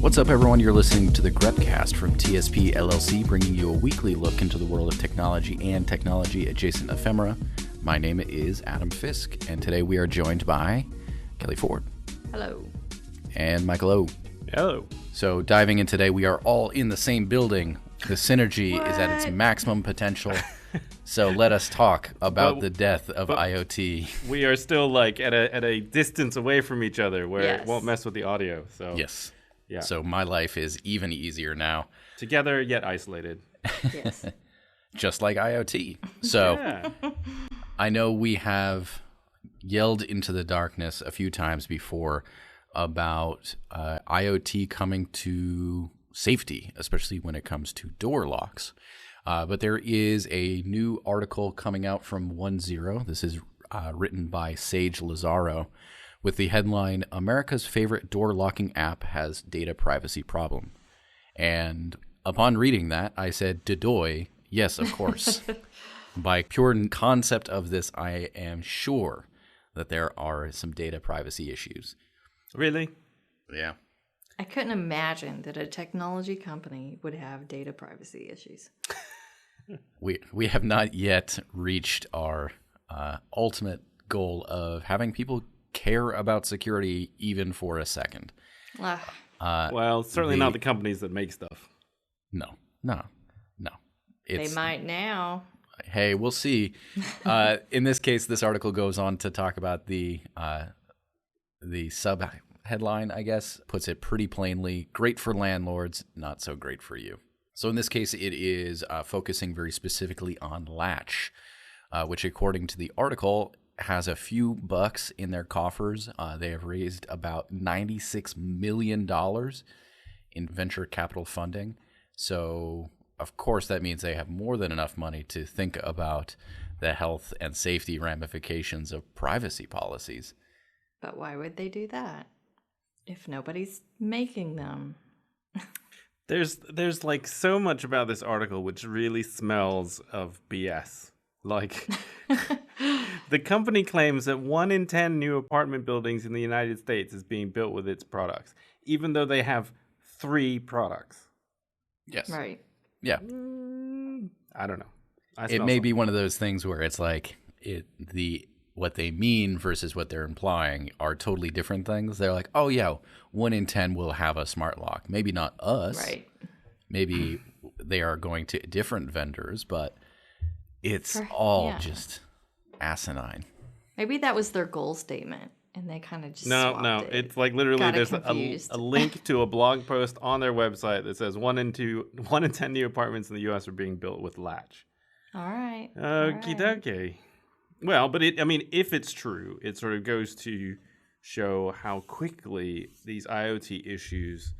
What's up, everyone? You're listening to the Grepcast from TSP LLC, bringing you a weekly look into the world of technology and technology-adjacent ephemera. My name is Adam Fisk, and today we are joined by Kelly Ford. Hello. And Michael O. Hello. So diving in today, we are all in the same building. The synergy is at its maximum potential. So let us talk about the death of IoT. We are still like at a distance away from each other where it won't mess with the audio. So yes. Yeah. So my life is even easier now. Together yet isolated. Yes. Just like IoT. So Yeah. I know we have yelled into the darkness a few times before about IoT coming to safety, especially when it comes to door locks. But there is a new article coming out from 10. This is written by Sage Lazaro with the headline, America's Favorite Door Locking App Has Data Privacy Problem. And upon reading that, I said, Dodoy, yes, of course. By pure concept of this, I am sure that there are some data privacy issues. Really? Yeah. I couldn't imagine that a technology company would have data privacy issues. We have not yet reached our ultimate goal of having people care about security even for a second. Well, certainly not the companies that make stuff. No. They might now. Hey, we'll see. In this case, this article goes on to talk about the sub-headline, I guess, puts it pretty plainly, great for landlords, not so great for you. So in this case, it is focusing very specifically on Latch, which according to the article has a few bucks in their coffers. They have raised about $96 million in venture capital funding. So, of course, that means they have more than enough money to think about the health and safety ramifications of privacy policies. But why would they do that if nobody's making them? There's like so much about this article which really smells of BS. Like, the company claims that 1 in 10 new apartment buildings in the United States is being built with its products, even though they have 3 products. Yes. Right. Yeah. I don't know. It may be one of those things where it's like what they mean versus what they're implying are totally different things. They're like, oh yeah, 1 in 10 will have a smart lock. Maybe not us. Right. Maybe they are going to different vendors, but it's just asinine. Maybe that was their goal statement, and they kind of just No. It's like literally there's a link to a blog post on their website that says 1 in 10 new apartments in the U.S. are being built with Latch. All right. Okie dokie. Well, but if it's true, it sort of goes to show how quickly these IoT issues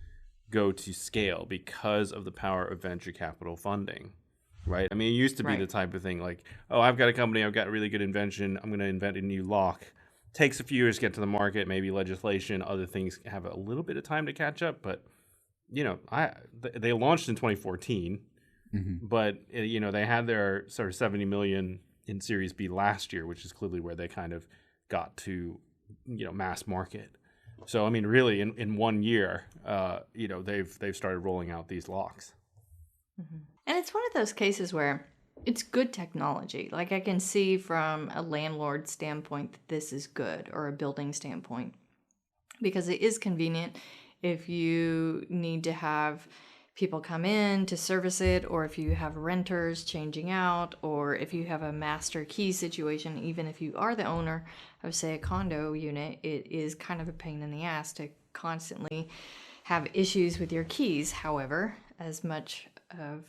go to scale because of the power of venture capital funding. Right. I mean, it used to be the type of thing like, oh, I've got a company, I've got a really good invention, I'm going to invent a new lock. Takes a few years to get to the market, maybe legislation, other things have a little bit of time to catch up. But, they launched in 2014, but, they had their sort of 70 million in Series B last year, which is clearly where they kind of got to, mass market. So, I mean, really, in 1 year, they've started rolling out these locks. Mm-hmm. And it's one of those cases where it's good technology. Like I can see from a landlord standpoint that this is good, or a building standpoint, because it is convenient if you need to have people come in to service it, or if you have renters changing out, or if you have a master key situation. Even if you are the owner of, say, a condo unit, it is kind of a pain in the ass to constantly have issues with your keys. However, as much of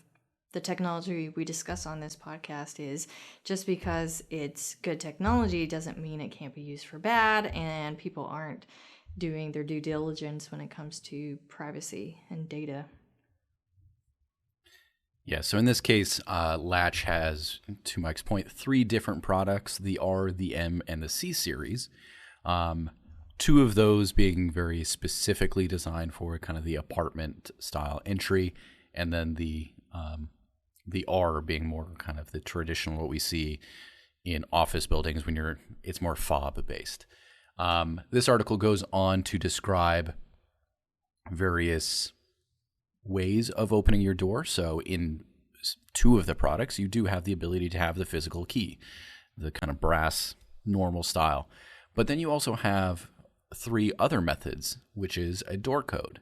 the technology we discuss on this podcast is, just because it's good technology doesn't mean it can't be used for bad, and people aren't doing their due diligence when it comes to privacy and data. Yeah, so in this case, Latch has, to Mike's point, 3 different products, the R, the M, and the C series. 2 of those being very specifically designed for kind of the apartment style entry, and then the R being more kind of the traditional, what we see in office buildings when it's more fob based. This article goes on to describe various ways of opening your door. So in two of the products, you do have the ability to have the physical key, the kind of brass normal style. But then you also have three other methods, which is a door code,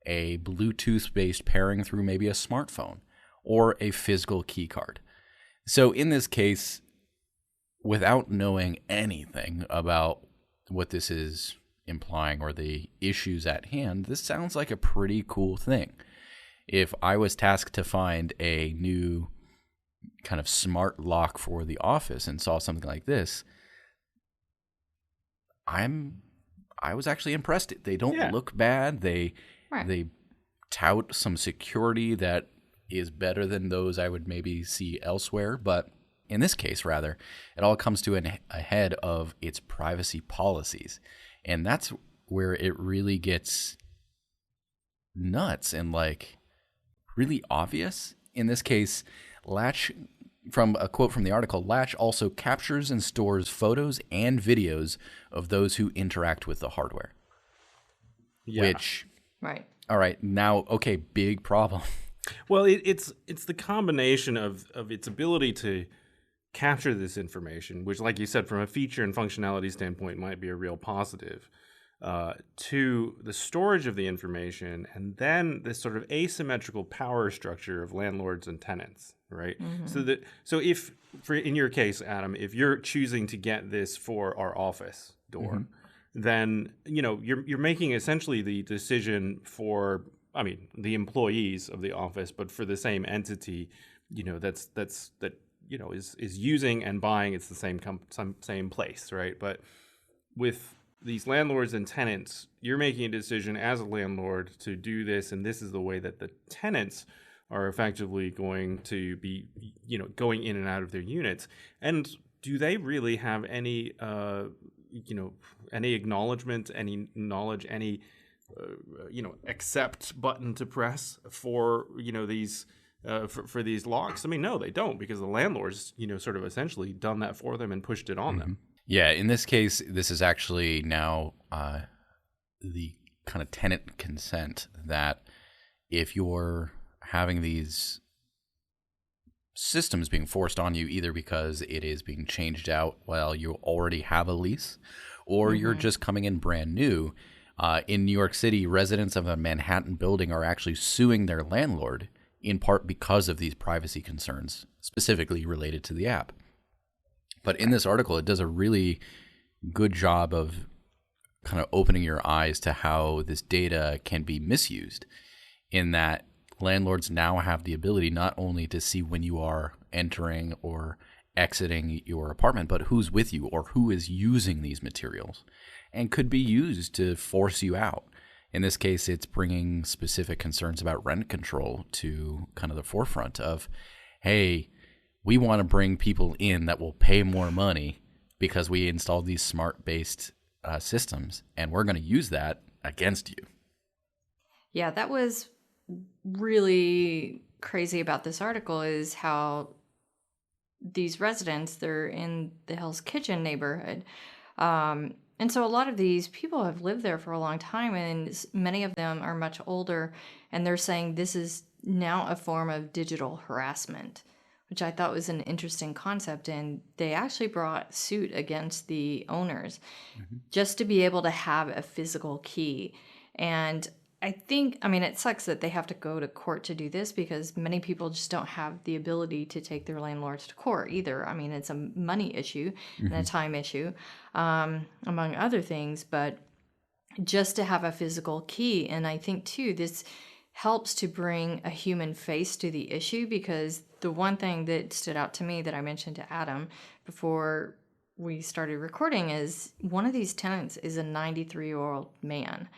a Bluetooth-based pairing through maybe a smartphone, or a physical key card. So in this case, without knowing anything about what this is implying or the issues at hand, this sounds like a pretty cool thing. If I was tasked to find a new kind of smart lock for the office and saw something like this, I was actually impressed. They don't look bad. They tout some security that is better than those I would maybe see elsewhere, but in this case, rather, it all comes to a head of its privacy policies. And that's where it really gets nuts and like really obvious. In this case, Latch, from a quote from the article, Latch also captures and stores photos and videos of those who interact with the hardware. Yeah. Which, right. All right, now, okay, big problem. Well, it's the combination of its ability to capture this information, which, like you said, from a feature and functionality standpoint might be a real positive, to the storage of the information, and then this sort of asymmetrical power structure of landlords and tenants, right? Mm-hmm. So if, in your case, Adam, if you're choosing to get this for our office door, mm-hmm. then you're making essentially the decision for, I mean, the employees of the office, but for the same entity, that is using and buying. It's the same place, right? But with these landlords and tenants, you're making a decision as a landlord to do this, and this is the way that the tenants are effectively going to be, going in and out of their units. And do they really have any, any acknowledgement, any knowledge, any, accept button to press for, these, for these locks? I mean, no, they don't, because the landlord's, sort of essentially done that for them and pushed it on mm-hmm. them. Yeah, in this case, this is actually now the kind of tenant consent that if you're having these systems being forced on you, either because it is being changed out while you already have a lease, or mm-hmm. you're just coming in brand new, in New York City, residents of a Manhattan building are actually suing their landlord in part because of these privacy concerns, specifically related to the app. But in this article, it does a really good job of kind of opening your eyes to how this data can be misused, in that landlords now have the ability not only to see when you are entering or exiting your apartment, but who's with you or who is using these materials and could be used to force you out. In this case, it's bringing specific concerns about rent control to kind of the forefront of, hey, we want to bring people in that will pay more money because we installed these smart-based systems, and we're going to use that against you. Yeah, that was really crazy about this article, is how these residents, they're in the Hell's Kitchen neighborhood. And so a lot of these people have lived there for a long time, and many of them are much older, and they're saying this is now a form of digital harassment, which I thought was an interesting concept. And they actually brought suit against the owners mm-hmm. just to be able to have a physical key. And I think, it sucks that they have to go to court to do this, because many people just don't have the ability to take their landlords to court either. It's a money issue mm-hmm. and a time issue, among other things, but just to have a physical key. And I think, too, this helps to bring a human face to the issue, because the one thing that stood out to me that I mentioned to Adam before we started recording is one of these tenants is a 93-year-old man.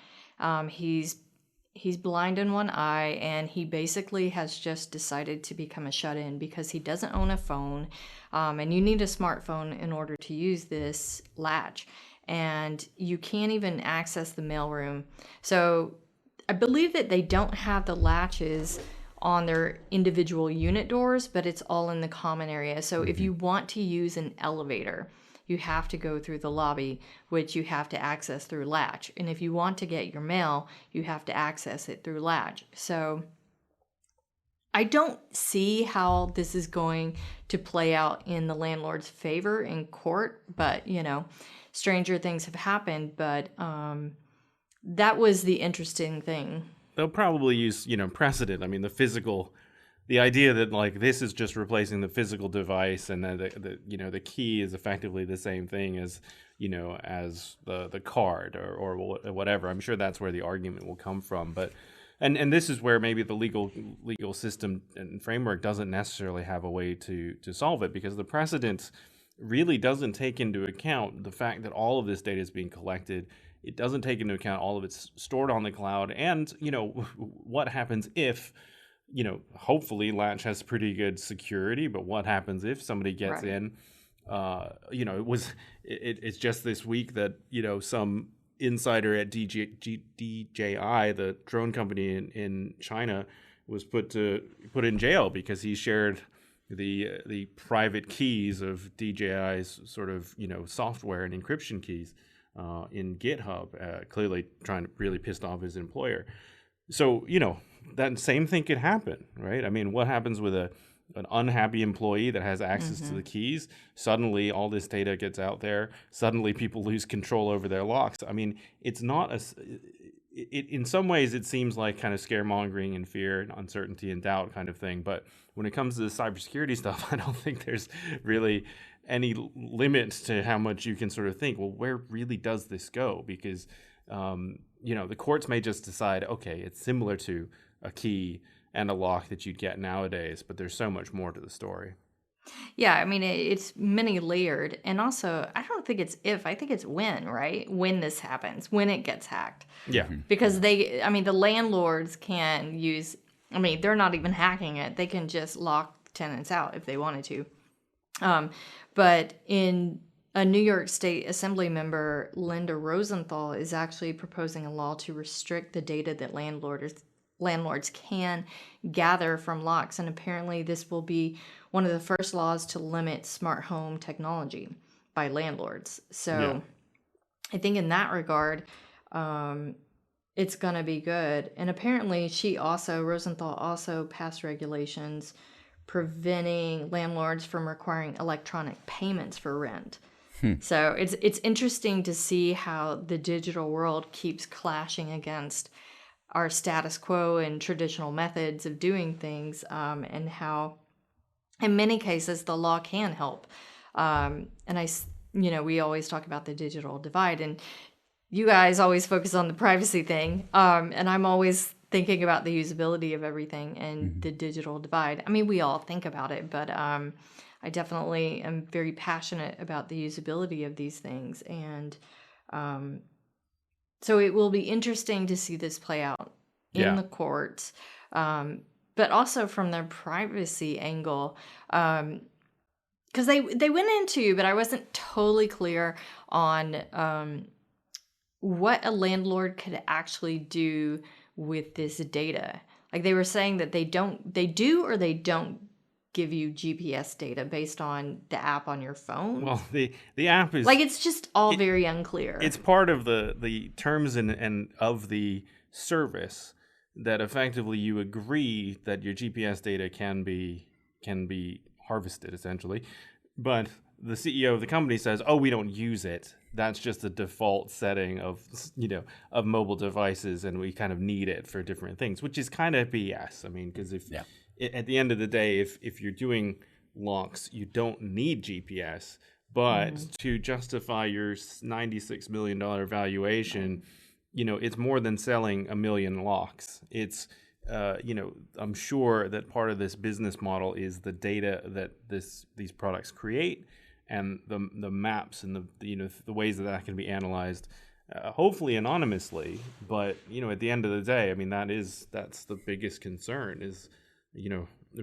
He's blind in one eye, and he basically has just decided to become a shut-in because he doesn't own a phone, and you need a smartphone in order to use this latch, and you can't even access the mailroom. So I believe that they don't have the latches on their individual unit doors, but it's all in the common area. So if you want to use an elevator, you have to go through the lobby, which you have to access through latch. And if you want to get your mail, you have to access it through latch. So I don't see how this is going to play out in the landlord's favor in court, but stranger things have happened. But that was the interesting thing. They'll probably use, precedent. I mean, the idea that like this is just replacing the physical device, and that the key is effectively the same thing as as the card or whatever. I'm sure that's where the argument will come from. But and this is where maybe the legal system and framework doesn't necessarily have a way to solve it, because the precedent really doesn't take into account the fact that all of this data is being collected. It doesn't take into account all of it's stored on the cloud, and what happens if hopefully Latch has pretty good security, but what happens if somebody gets in? It's just this week that some insider at DJI, the drone company in China, was put in jail because he shared the private keys of DJI's sort of software and encryption keys in GitHub, clearly trying to really piss off his employer. So that same thing could happen, right? I mean, what happens with an unhappy employee that has access to the keys? Suddenly all this data gets out there. Suddenly people lose control over their locks. I mean, it's not in some ways it seems like kind of scaremongering and fear and uncertainty and doubt kind of thing. But when it comes to the cybersecurity stuff, I don't think there's really any limit to how much you can sort of think, well, where really does this go? Because the courts may just decide, okay, it's similar to a key and a lock that you'd get nowadays, but there's so much more to the story. Yeah, I mean, it's many layered. And also, I don't think it's if, I think it's when, right? When this happens, when it gets hacked. Yeah. Because the landlords can use, they're not even hacking it. They can just lock tenants out if they wanted to. But in a New York State Assembly member, Linda Rosenthal, is actually proposing a law to restrict the data that landlords can gather from locks. And apparently this will be one of the first laws to limit smart home technology by landlords. So I think in that regard, it's going to be good. And apparently Rosenthal also passed regulations preventing landlords from requiring electronic payments for rent. So it's interesting to see how the digital world keeps clashing against our status quo and traditional methods of doing things, and how in many cases the law can help. And we always talk about the digital divide, and you guys always focus on the privacy thing. And I'm always thinking about the usability of everything and the digital divide. I mean, we all think about it, but I definitely am very passionate about the usability of these things. And so it will be interesting to see this play out in the courts, but also from their privacy angle. Because they went into, but I wasn't totally clear on what a landlord could actually do with this data. Like they were saying that they do or they don't give you GPS data based on the app on your phone. Well, the app is like, it's just all very unclear. It's part of the terms and of the service that effectively you agree that your GPS data can be harvested essentially, but the CEO of the company says, "Oh, we don't use it. That's just a default setting of mobile devices, and we kind of need it for different things," which is kind of BS. I mean, because at the end of the day, if you're doing locks, you don't need GPS, but to justify your $96 million valuation, it's more than selling 1 million locks. It's I'm sure that part of this business model is the data that these products create, and the maps and the ways that can be analyzed, hopefully anonymously. But at the end of the day, I mean, that's the biggest concern is,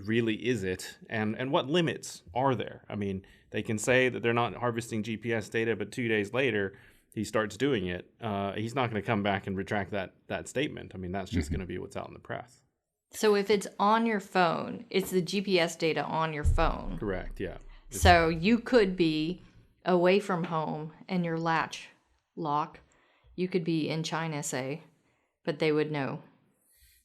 really is it, and what limits are there? I mean, they can say that they're not harvesting GPS data, but 2 days later he starts doing it. He's not going to come back and retract that statement. I mean, that's just going to be what's out in the press. So if it's on your phone, it's the GPS data on your phone. Correct. Yeah. So you could be away from home and your latch lock. You could be in China, say, but they would know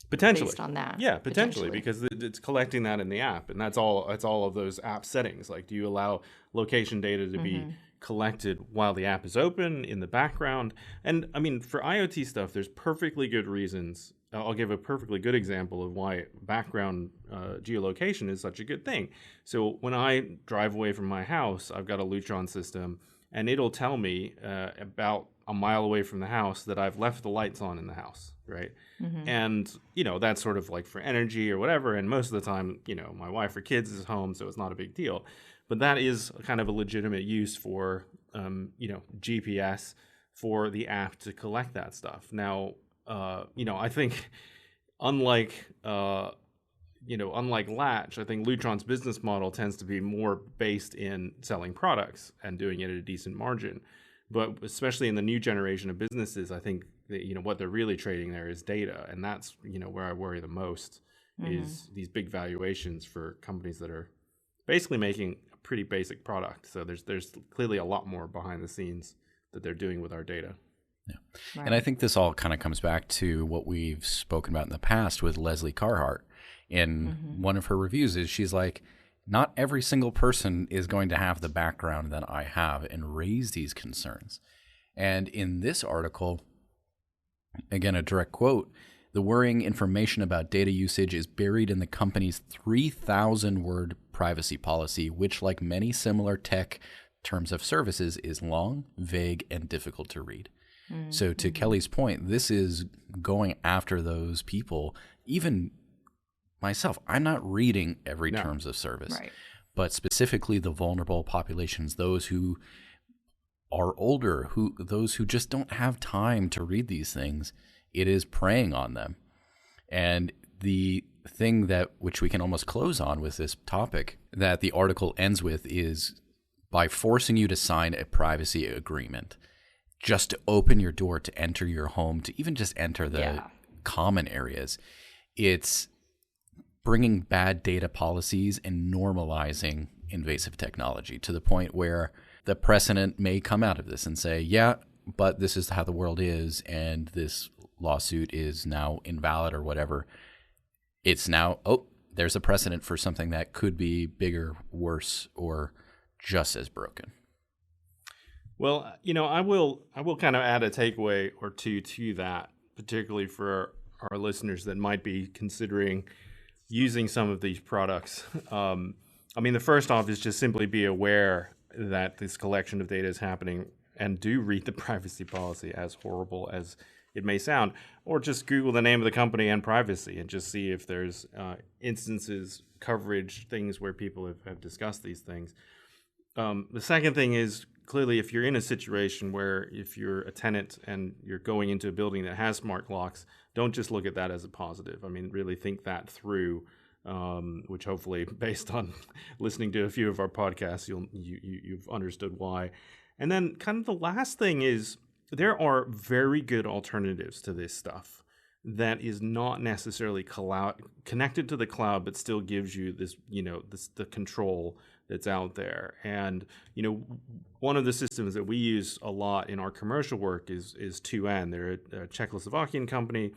Potentially. based on that. Yeah, potentially, because it's collecting that in the app, and that's all of those app settings. Like, do you allow location data to be collected while the app is open in the background? And I mean, for IoT stuff, there's perfectly good reasons. I'll give a perfectly good example of why background geolocation is such a good thing. So when I drive away from my house, I've got a Lutron system, and it'll tell me about a mile away from the house that I've left the lights on in the house, right? And, that's sort of like for energy or whatever. And most of the time, my wife or kids is home, so it's not a big deal. But that is kind of a legitimate use for, GPS for the app to collect that stuff. Now, I think unlike Latch, I think Lutron's business model tends to be more based in selling products and doing it at a decent margin. But especially in the new generation of businesses, I think that, what they're really trading there is data. And that's, where I worry the most is these big valuations for companies that are basically making a pretty basic product. So there's clearly a lot more behind the scenes that they're doing with our data. Yeah. Right. And I think this all kind of comes back to what we've spoken about in the past with Leslie Carhart. In one of her reviews is she's like, not every single person is going to have the background that I have and raise these concerns. And in this article, again, a direct quote, the worrying information about data usage is buried in the company's 3,000-word privacy policy, which, like many similar tech terms of services, is long, vague, and difficult to read. So to Kelly's point, this is going after those people. Even myself, I'm not reading every terms of service, but specifically the vulnerable populations, those who are older, those who just don't have time to read these things. It is preying on them. And the thing that which we can almost close on with this topic that the article ends with is by forcing you to sign a privacy agreement just to open your door to enter your home, to even just enter the common areas. It's bringing bad data policies and normalizing invasive technology to the point where the precedent may come out of this and say, yeah, but this is how the world is, and this lawsuit is now invalid or whatever. It's now, there's a precedent for something that could be bigger, worse, or just as broken. Well, I will kind of add a takeaway or two to that, particularly for our listeners that might be considering using some of these products. The first off is just simply be aware that this collection of data is happening, and do read the privacy policy, as horrible as it may sound, or just Google the name of the company and privacy and just see if there's instances, coverage, things where people have discussed these things. The second thing is, clearly, if you're in a situation where if you're a tenant and you're going into a building that has smart locks, don't just look at that as a positive. Really think that through, which hopefully, based on listening to a few of our podcasts, you've understood why. And then kind of the last thing is, there are very good alternatives to this stuff that is not necessarily connected to the cloud, but still gives you this, the control that's out there. And, one of the systems that we use a lot in our commercial work is 2N. They're a Czechoslovakian company,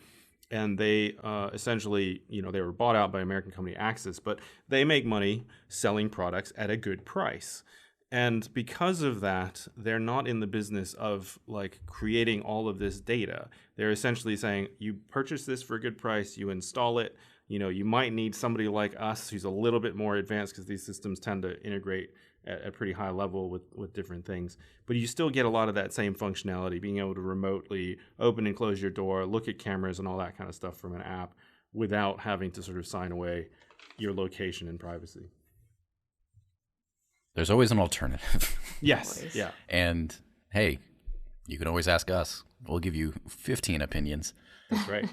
and they essentially, they were bought out by American company Axis, but they make money selling products at a good price. And because of that, they're not in the business of creating all of this data. They're essentially saying, you purchase this for a good price, you install it. You might need somebody like us who's a little bit more advanced, because these systems tend to integrate at a pretty high level with different things. But you still get a lot of that same functionality, being able to remotely open and close your door, look at cameras and all that kind of stuff from an app without having to sort of sign away your location and privacy. There's always an alternative. Yes. Always. Yeah. And hey, you can always ask us. We'll give you 15 opinions. That's right.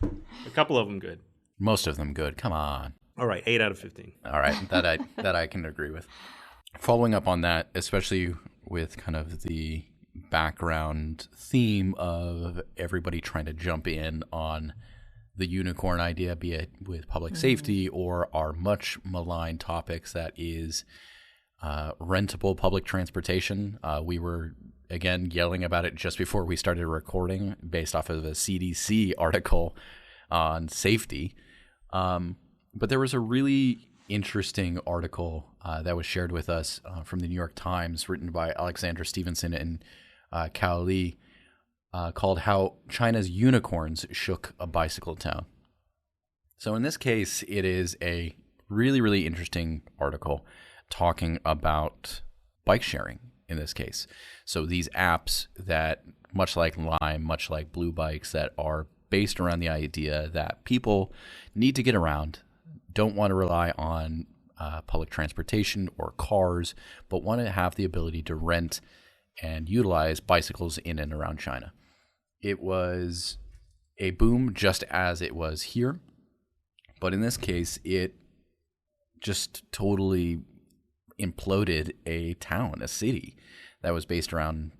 A couple of them good. Most of them good. Come on. All right, 8 out of 15. All right, that I can agree with. Following up on that, especially with kind of the background theme of everybody trying to jump in on the unicorn idea, be it with public safety or our much maligned topics that is rentable public transportation. We were, again, yelling about it just before we started recording based off of a CDC article on safety. But there was a really interesting article that was shared with us from the New York Times, written by Alexander Stevenson and Cao Li, called How China's Unicorns Shook a Bicycle Town. So in this case, it is a really, really interesting article talking about bike sharing in this case. So these apps that, much like Lime, much like Blue Bikes, that are based around the idea that people need to get around, don't want to rely on public transportation or cars, but want to have the ability to rent and utilize bicycles in and around China. It was a boom just as it was here, but in this case, it just totally imploded a town, a city that was based around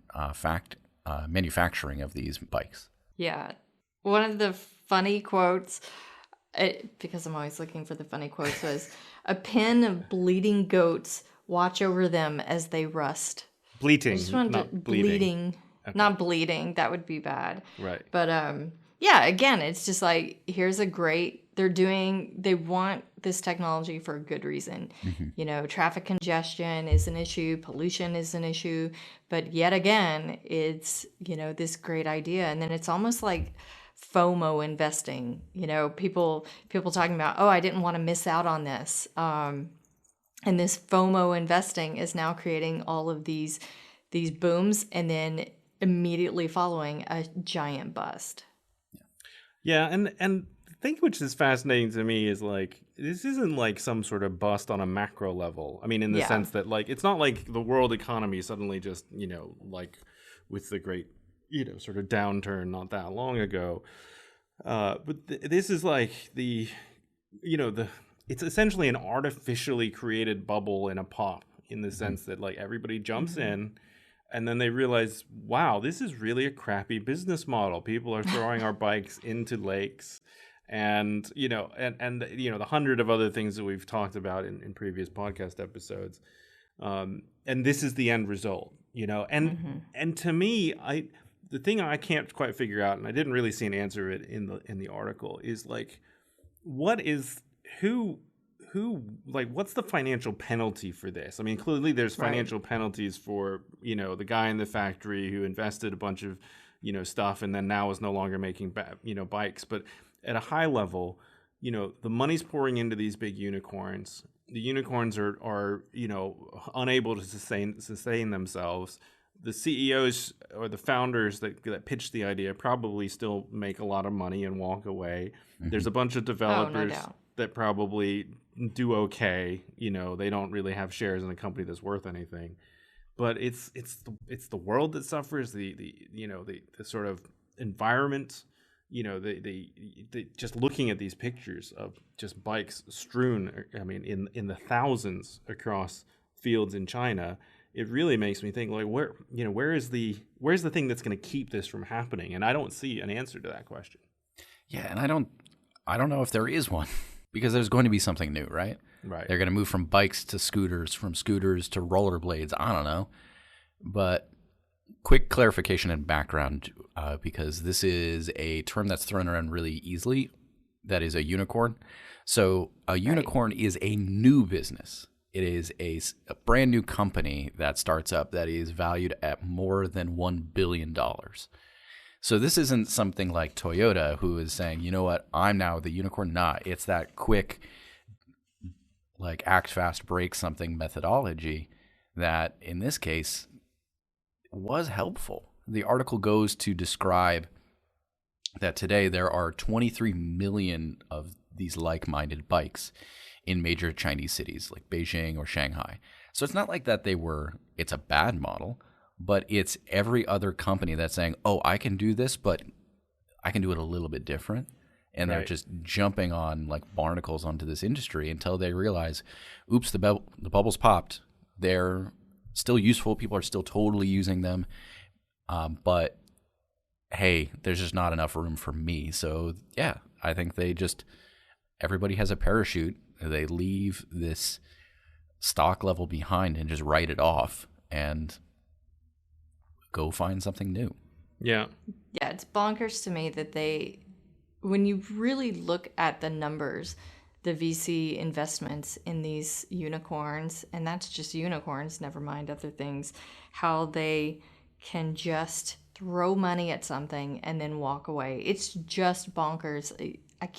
manufacturing of these bikes. Yeah. One of the funny quotes, because I'm always looking for the funny quotes, was, "A pen of bleeding goats watch over them as they rust." Bleating, I just wanted not bleeding. Okay. Not bleeding. That would be bad. Right. But yeah, again, it's just like, here's a great, they want this technology for a good reason. You know, traffic congestion is an issue, pollution is an issue, but yet again, it's, you know, this great idea. And then it's almost like FOMO investing, you know, people talking about, oh, I didn't want to miss out on this. And this FOMO investing is now creating all of these booms, and then immediately following a giant bust. Yeah, and the thing which is fascinating to me is, like, this isn't like some sort of bust on a macro level. I mean, in the sense that, like, it's not like the world economy suddenly just, you know, like with the great, you know, sort of downturn not that long ago. But this is like it's essentially an artificially created bubble in a pop, in the sense that, like, everybody jumps in and then they realize, wow, this is really a crappy business model. People are throwing our bikes into lakes, and, you know, and you know, the 100 of other things that we've talked about in previous podcast episodes. And this is the end result, you know, and to me, the thing I can't quite figure out, and I didn't really see an answer in the article, is like, what's the financial penalty for this? I mean, clearly there's financial penalties for, you know, the guy in the factory who invested a bunch of, you know, stuff and then now is no longer making, bikes. But at a high level, you know, the money's pouring into these big unicorns. The unicorns are you know, unable to sustain themselves. The CEOs or the founders that pitched the idea probably still make a lot of money and walk away. There's a bunch of developers that probably do okay. You know, they don't really have shares in a company that's worth anything. But it's the world that suffers, the sort of environment. You know, the just looking at these pictures of just bikes strewn, I mean, in the thousands across fields in China, it really makes me think, like, where's the thing that's going to keep this from happening? And I don't see an answer to that question. Yeah, and I don't know if there is one, because there's going to be something new, right? Right. They're going to move from bikes to scooters, from scooters to rollerblades. I don't know. But quick clarification and background, because this is a term that's thrown around really easily. That is a unicorn. So a unicorn is a new business. It is a brand new company that starts up that is valued at more than $1 billion. So this isn't something like Toyota, who is saying, you know what, I'm now the unicorn. Nah, it's that quick, like, act fast, break something methodology that in this case was helpful. The article goes to describe that today there are 23 million of these like-minded bikes in major Chinese cities like Beijing or Shanghai. So it's not like that it's a bad model, but it's every other company that's saying, oh, I can do this, but I can do it a little bit different. And they're just jumping on like barnacles onto this industry until they realize, oops, the bubble's popped. They're still useful. People are still totally using them. But hey, there's just not enough room for me. So yeah, I think everybody has a parachute. They leave this stock level behind and just write it off and go find something new. Yeah. Yeah, it's bonkers to me that when you really look at the numbers, the VC investments in these unicorns, and that's just unicorns, never mind other things, how they can just throw money at something and then walk away. It's just bonkers. I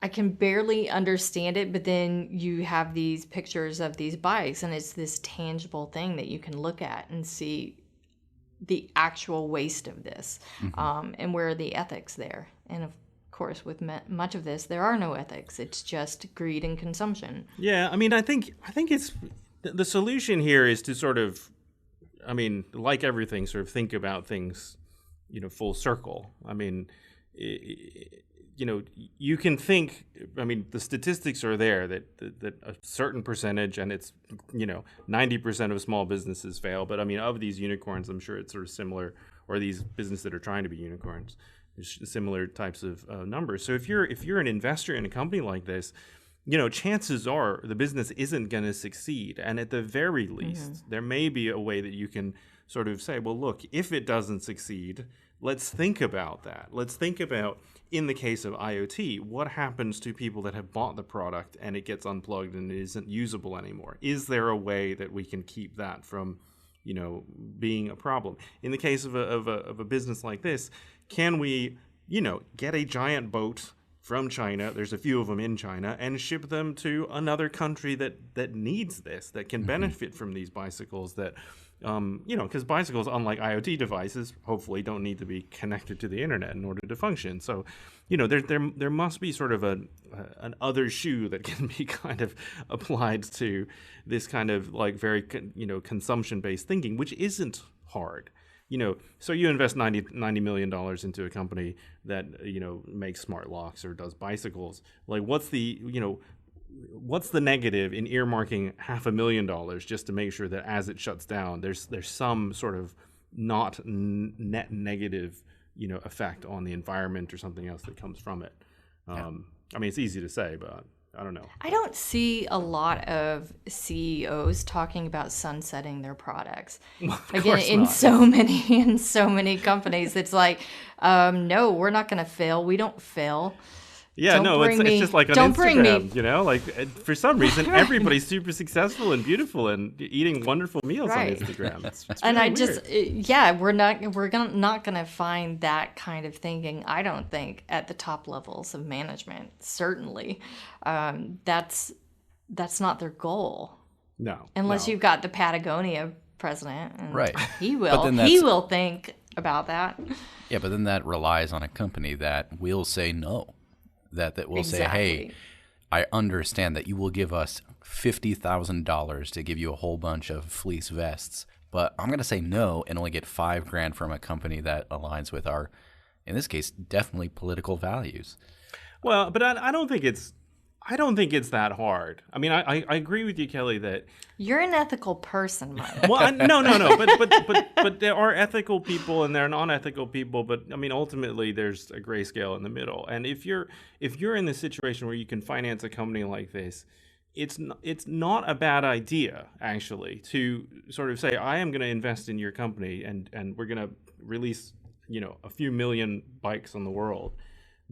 can barely understand it, but then you have these pictures of these bikes, and it's this tangible thing that you can look at and see the actual waste of this, and where are the ethics there? And of course, with much of this, there are no ethics. It's just greed and consumption. Yeah, I mean, I think it's the solution here is to sort of, I mean, like everything, sort of think about things, full circle. I mean, you can think, I mean, the statistics are there that a certain percentage, and it's, 90% of small businesses fail. But I mean, of these unicorns, I'm sure it's sort of similar, or these businesses that are trying to be unicorns, there's similar types of numbers. So if you're an investor in a company like this, chances are the business isn't going to succeed. And at the very least, there may be a way that you can sort of say, well, look, if it doesn't succeed, let's think about that. Let's think about, in the case of IoT, what happens to people that have bought the product and it gets unplugged and it isn't usable anymore? Is there a way that we can keep that from, being a problem? In the case of a business like this, can we, get a giant boat from China, there's a few of them in China, and ship them to another country that needs this, that can benefit from these bicycles that, because bicycles, unlike IoT devices, hopefully don't need to be connected to the internet in order to function. So, there must be sort of an other shoe that can be kind of applied to this kind of like very, consumption-based thinking, which isn't hard. So you invest $90 million into a company that, makes smart locks or does bicycles. Like, what's the negative in earmarking $500,000 just to make sure that as it shuts down, there's some sort of not net negative, effect on the environment or something else that comes from it. I mean, it's easy to say, but I don't know. I don't see a lot of CEOs talking about sunsetting their products. Again, in so many companies, it's like, no, we're not going to fail. We don't fail. Yeah, it's just like on Instagram, like for some reason, everybody's super successful and beautiful and eating wonderful meals on Instagram. It's and really I just, we're not going to find that kind of thinking, I don't think, at the top levels of management. Certainly. That's not their goal. No. Unless you've got the Patagonia president. And right. He will think about that. Yeah, but then that relies on a company that will say no. That will say, hey, I understand that you will give us $50,000 to give you a whole bunch of fleece vests, but I'm going to say no and only get $5,000 from a company that aligns with our, in this case, definitely political values. Well, but I don't think it's that hard. I mean, I agree with you, Kelly, that you're an ethical person, Mike. Well, no. But there are ethical people and there are non-ethical people. But I mean, ultimately, there's a gray scale in the middle. And if you're in the situation where you can finance a company like this, it's not a bad idea actually to sort of say, I am going to invest in your company and we're going to release a few million bikes on the world.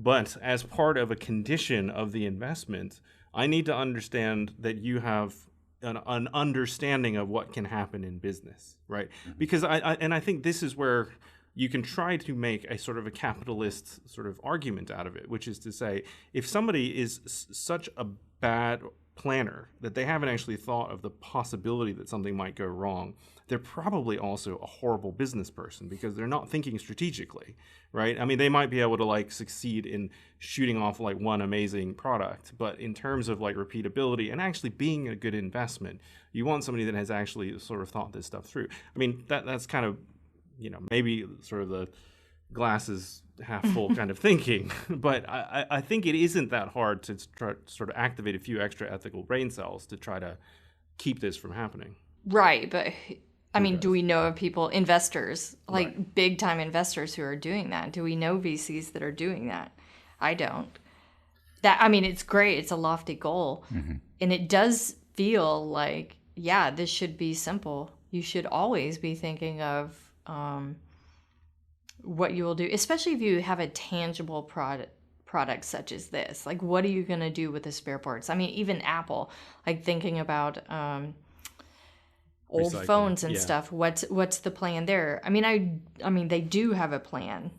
But as part of a condition of the investment, I need to understand that you have an understanding of what can happen in business, right? Because I think this is where you can try to make a sort of a capitalist sort of argument out of it, which is to say, if somebody is such a bad planner that they haven't actually thought of the possibility that something might go wrong, they're probably also a horrible business person because they're not thinking strategically, right? I mean, they might be able to like succeed in shooting off like one amazing product, but in terms of like repeatability and actually being a good investment, you want somebody that has actually sort of thought this stuff through. I mean, that's kind of, maybe sort of the glasses half full kind of thinking, but I think it isn't that hard to try, sort of activate a few extra ethical brain cells to try to keep this from happening. Right, but I mean, do we know of investors, like big time investors who are doing that? Do we know VCs that are doing that? I don't. It's great. It's a lofty goal. Mm-hmm. And it does feel like, yeah, this should be simple. You should always be thinking of what you will do, especially if you have a tangible product such as this. Like, what are you going to do with the spare parts? I mean, even Apple, like thinking about old phones and stuff. What's the plan there? I mean, they do have a plan,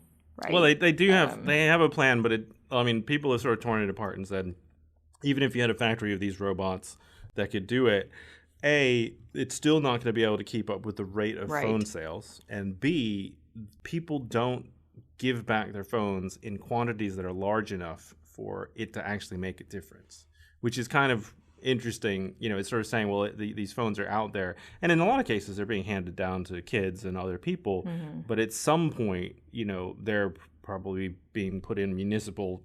right? Well, they do have a plan, but people have sort of torn it apart and said, even if you had a factory of these robots that could do it, A, it's still not going to be able to keep up with the rate of phone sales, and B, people don't give back their phones in quantities that are large enough for it to actually make a difference, which is kind of interesting. It's sort of saying, well, these phones are out there, and in a lot of cases they're being handed down to kids and other people, but at some point, they're probably being put in municipal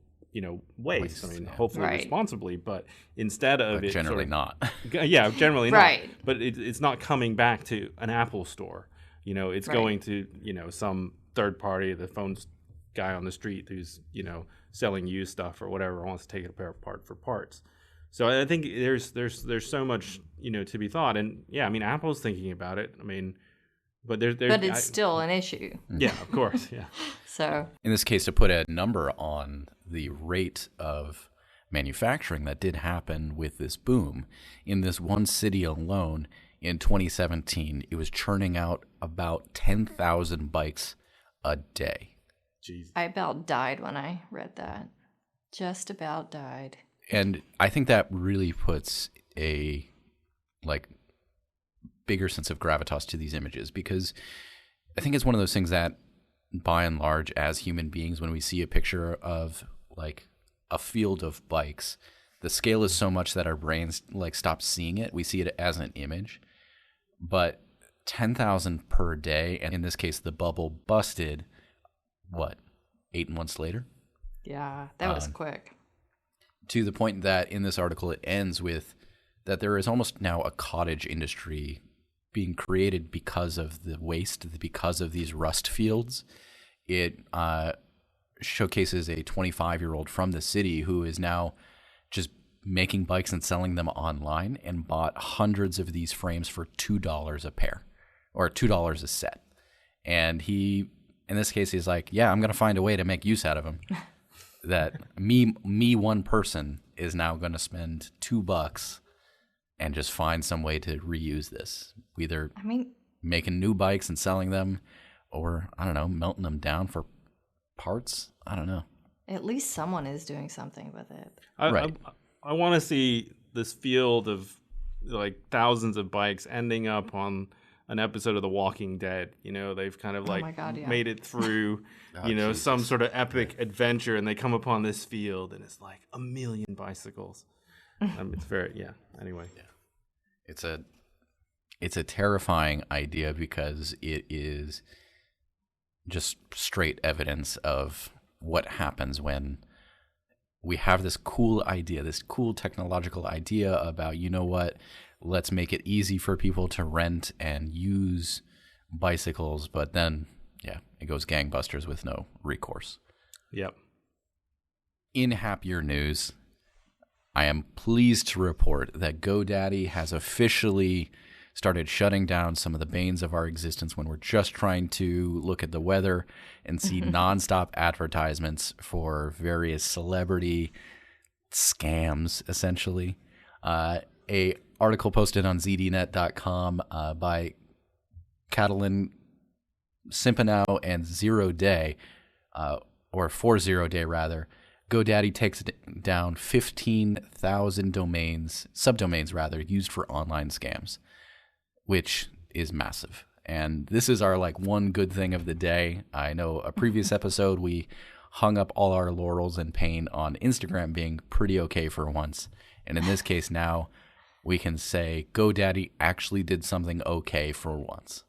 waste. Hopefully responsibly, but instead of it generally not. Yeah, generally not. But it's not coming back to an Apple store. It's going to some third party, the phones guy on the street who's selling used stuff or whatever, wants to take it apart for parts. So I think there's so much to be thought, and Apple's thinking about it. But it's still an issue. Yeah, of course. Yeah. So in this case, to put a number on the rate of manufacturing that did happen with this boom, in this one city alone in 2017, it was churning out about 10,000 bikes a day. Jeez. I about died when I read that. Just about died. And I think that really puts a bigger sense of gravitas to these images, because I think it's one of those things that, by and large, as human beings, when we see a picture of a field of bikes, the scale is so much that our brains stop seeing it. We see it as an image. But 10,000 per day, and in this case, the bubble busted, 8 months later? Yeah, that was quick. To the point that in this article it ends with that there is almost now a cottage industry being created because of the waste, because of these rust fields. It showcases a 25-year-old from the city who is now just making bikes and selling them online, and bought hundreds of these frames for $2 a pair, or $2 a set. And he, in this case, he's like, yeah, I'm going to find a way to make use out of them. That me one person is now going to spend $2 and just find some way to reuse this. Either making new bikes and selling them, or, I don't know, melting them down for parts. I don't know. At least someone is doing something with it. I want to see this field of thousands of bikes ending up on an episode of The Walking Dead. They've kind of made it through, some sort of epic adventure, and they come upon this field, and it's like 1 million bicycles. It's very, anyway. Yeah. It's a terrifying idea, because it is just straight evidence of what happens when we have this cool idea, this cool technological idea about, let's make it easy for people to rent and use bicycles, but then, it goes gangbusters with no recourse. Yep. In happier news, I am pleased to report that GoDaddy has officially started shutting down some of the banes of our existence when we're just trying to look at the weather and see nonstop advertisements for various celebrity scams, essentially. A article posted on zdnet.com by Catalin Simpanow and 0 Day, or for 0 Day rather, GoDaddy takes down 15,000 subdomains rather, used for online scams, which is massive. And this is our one good thing of the day. I know a previous episode we hung up all our laurels and pain on Instagram being pretty okay for once. And in this case now, we can say GoDaddy actually did something okay for once.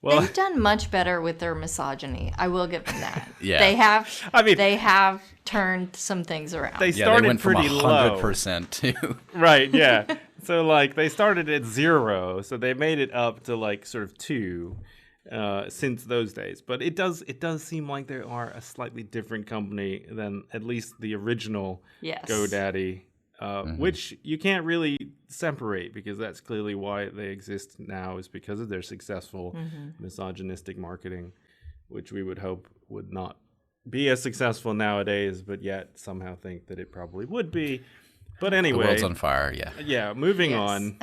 Well, they've done much better with their misogyny. I will give them that. Yeah. They have. They have turned some things around. They started they went pretty from low. 100% to right. Yeah. So like they started at 0, so they made it up to like sort of 2 since those days. But it does seem like they are a slightly different company than at least the original GoDaddy, which you can't really separate, because that's clearly why they exist now, is because of their successful misogynistic marketing, which we would hope would not be as successful nowadays, but yet somehow think that it probably would be. But anyway, the world's on fire. Yeah. Moving on.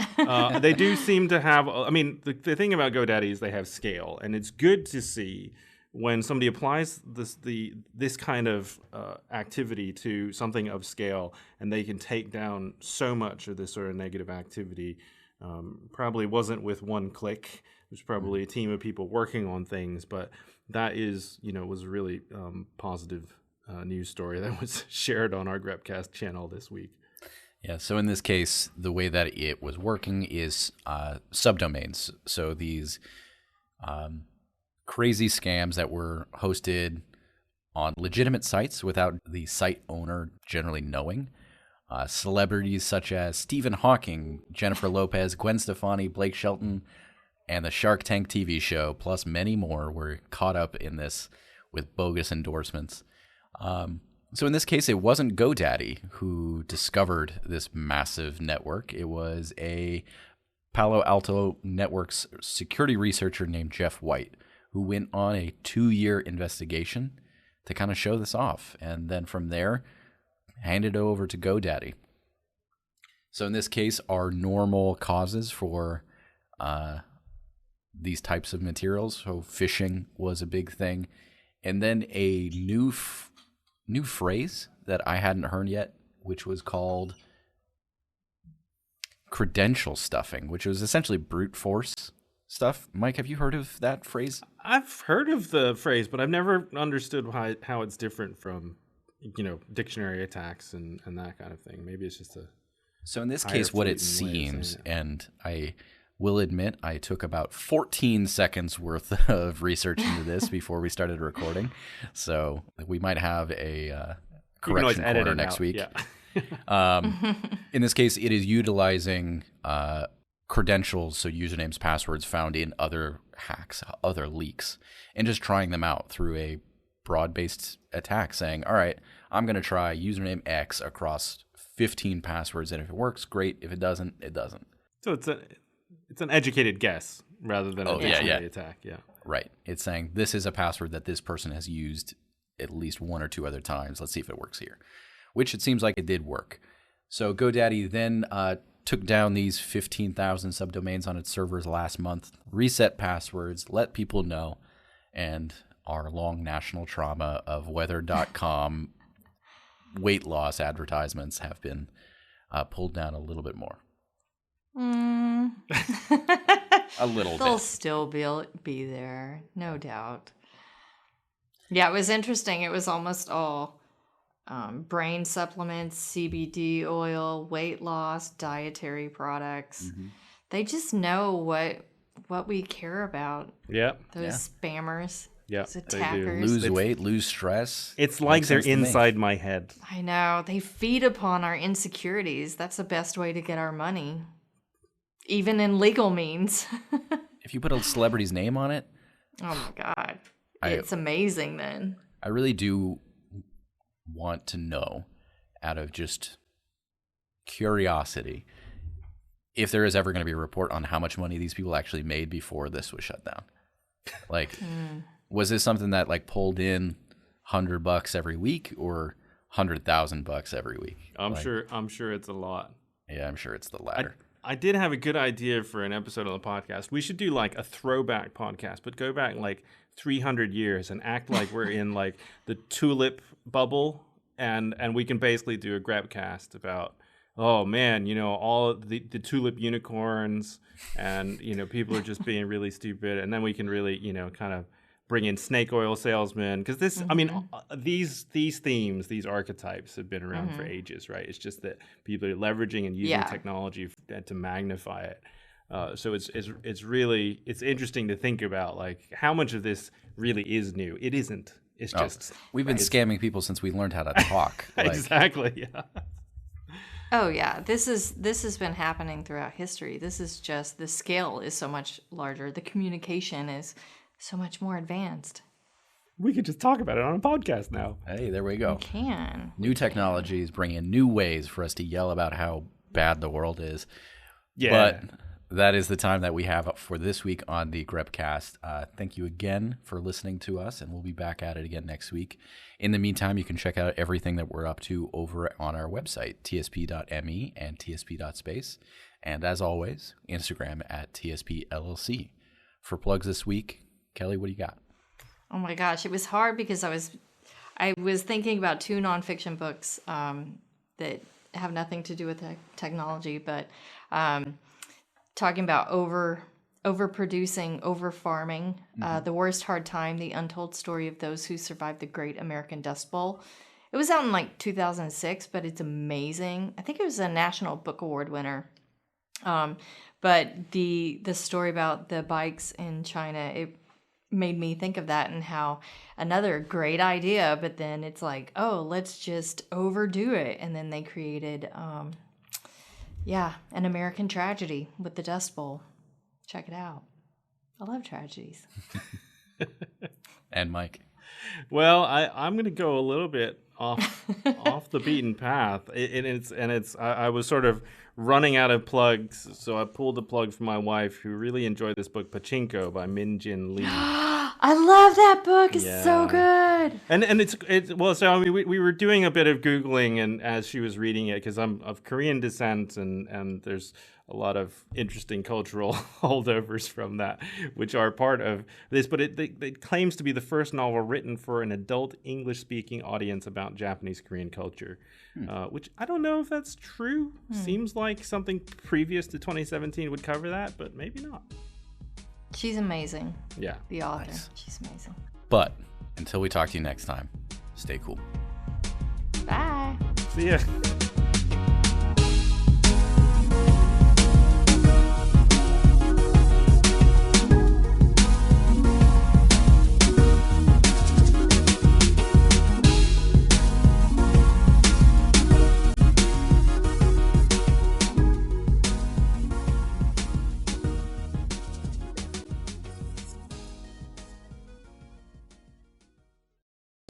They do seem to have. I mean, the thing about GoDaddy is they have scale, and it's good to see when somebody applies this kind of activity to something of scale, and they can take down so much of this sort of negative activity. Probably wasn't with one click. There's probably a team of people working on things, but that is, was a really positive news story that was shared on our Grepcast channel this week. Yeah, so in this case, the way that it was working is subdomains. So these crazy scams that were hosted on legitimate sites without the site owner generally knowing. Celebrities such as Stephen Hawking, Jennifer Lopez, Gwen Stefani, Blake Shelton, and the Shark Tank TV show, plus many more, were caught up in this with bogus endorsements. So in this case, it wasn't GoDaddy who discovered this massive network. It was a Palo Alto Networks security researcher named Jeff White, who went on a 2-year investigation to kind of show this off. And then from there, handed it over to GoDaddy. So in this case, our normal causes for these types of materials. So phishing was a big thing. And then a new phrase that I hadn't heard yet, which was called credential stuffing, which was essentially brute force stuff. Mike, have you heard of that phrase? I've heard of the phrase, but I've never understood how it's different from, dictionary attacks and that kind of thing. Maybe it's just a... So in this case, what it seems, and I will admit I took about 14 seconds worth of research into this before we started recording. So we might have a correction corner next week. Yeah. In this case, it is utilizing credentials, so usernames, passwords found in other hacks, other leaks, and just trying them out through a broad-based attack, saying, all right, I'm going to try username X across 15 passwords, and if it works, great. If it doesn't, it doesn't. So it's an educated guess rather than a dictionary attack. Yeah. Right. It's saying this is a password that this person has used at least 1 or 2 other times. Let's see if it works here, which it seems like it did work. So GoDaddy then took down these 15,000 subdomains on its servers last month, reset passwords, let people know, and our long national trauma of weather.com weight loss advertisements have been pulled down a little bit more. A little bit. They'll still be there, no doubt. Yeah, it was interesting. It was almost all brain supplements, CBD oil, weight loss, dietary products. Mm-hmm. They just know what we care about. Yeah. Those spammers. Yeah, those attackers. Lose weight, lose stress. It's like they're inside my head. I know. They feed upon our insecurities. That's the best way to get our money. Even in legal means. If you put a celebrity's name on it. Oh my God. It's amazing then. I really do want to know, out of just curiosity, if there is ever going to be a report on how much money these people actually made before this was shut down. Like, was this something that like pulled in $100 every week or $100,000 every week? I'm sure it's a lot. Yeah, I'm sure it's the latter. I did have a good idea for an episode on the podcast. We should do like a throwback podcast, but go back like 300 years and act like we're in like the tulip bubble, and we can basically do a Grepcast about, oh man, all the tulip unicorns, and people are just being really stupid, and then we can really kind of bring in snake oil salesmen, because this, I mean, these themes, these archetypes have been around for ages, right? It's just that people are leveraging and using technology to magnify it. So it's really interesting to think about like how much of this really is new. It isn't. It's just we've been scamming people since we learned how to talk. Exactly. Yeah. Oh yeah, this has been happening throughout history. This is just the scale is so much larger. The communication is so much more advanced. We could just talk about it on a podcast now. Hey, there we go. You can. New technology is bringing new ways for us to yell about how bad the world is. Yeah. But that is the time that we have up for this week on the Grepcast. Thank you again for listening to us, and we'll be back at it again next week. In the meantime, you can check out everything that we're up to over on our website, tsp.me and tsp.space. And as always, Instagram at TSPLLC. For plugs this week, Kelly, what do you got? Oh my gosh, it was hard because I was thinking about 2 nonfiction books that have nothing to do with technology, but talking about overproducing, overfarming, The Worst Hard Time, The Untold Story of Those Who Survived the Great American Dust Bowl. It was out in like 2006, but it's amazing. I think it was a National Book Award winner. But the story about the bikes in China, it made me think of that and how another great idea, but then it's like, oh, let's just overdo it. And then they created, an American tragedy with the Dust Bowl. Check it out. I love tragedies. And Mike? Well, I'm going to go a little bit off the beaten path. I was sort of running out of plugs, so I pulled a plug from my wife, who really enjoyed this book, Pachinko by Min Jin Lee. I love that book. It's so good. And it's well. So I mean, we were doing a bit of Googling, and as she was reading it, because I'm of Korean descent, and there's a lot of interesting cultural holdovers from that, which are part of this. But it claims to be the first novel written for an adult English-speaking audience about Japanese Korean culture, which I don't know if that's true. Seems like something previous to 2017 would cover that, but maybe not. She's amazing. Yeah. The author. Nice. She's amazing. But until we talk to you next time, stay cool. Bye. See ya.